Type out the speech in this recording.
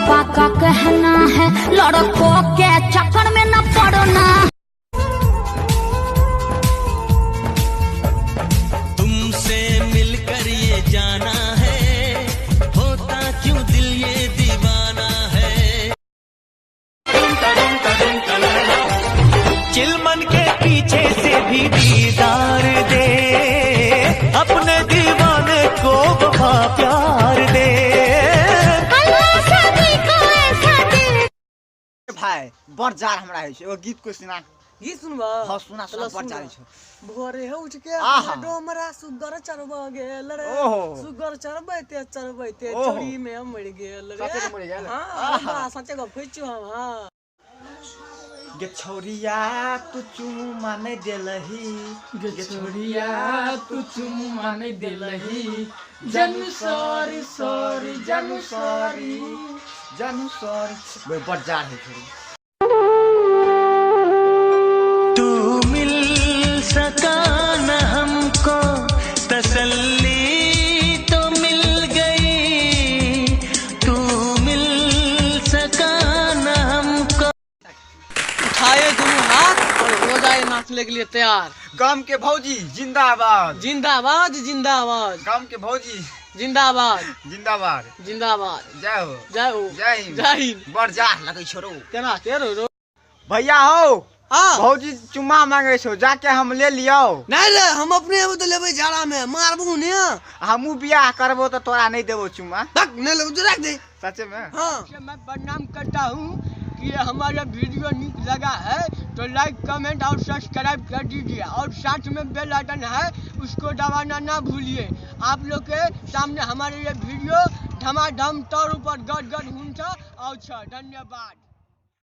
पापा का कहना है लड़कों के चक्कर में न पड़ना। तुमसे मिलकर ये जाना है, होता क्यों दिल ये दीवाना है। चिलमन के पीछे से भी दीदार दे, अपने दीवाने को वफा प्यार दे। भाई बड़ जार हमरा है एगो गीत को सुना। गीत सुनबा? हां सुना सुना बड़ जार छै। भोरे उठ के डोमरा सुगर चरबा गेल रे, सुगर चरबैते चरबैते चोरी में मर गेल रे। सच्चे मर गेल? हां सच्चे गप कहै हम। हां गे छोरिया तू चुमा नहीं देलही, गे छोरिया तू चुमा नहीं देलही, जानू सॉरी सॉरी जानू सॉरी जानू सॉरी। वे बड़ जार है छोरी। तू मिल सका न हमको तसल्ली तो मिल गई, तू मिल सका न हमको। उठाए दोनों हाथ और हो जाए नाचने के लिए तैयार। गांव के भौजी जिंदाबाद जिंदाबाद जिंदाबाद। गांव के भौजी जिंदाबाद जिंदाबाद जिंदाबाद। जय हो जय हो जय हिंद। जय हिंद। बड़ जार लगे छोरो। केना तेरो रो भैया हो हां भौजी चुम्मा मांगे छो, जाके हम ले लियो। नहीं रे हम अपने अब तो लेबै झाड़ा में मारबू ने। हमू बियाह करबो तो तोरा नहीं देबो चुम्मा। तक नहीं ले रख दे। सच्चे में? हां मैं प्रणाम करता हूं कि हमारा वीडियो नीक लगा है तो लाइक कमेंट और सब्सक्राइब कर दीजिए, और साथ में बेल आइकन है उसको दबाना ना भूलिए। आप लोग के सामने हमारे ये वीडियो धमाधम तौर पर गद गद हुंचा और धन्यवाद।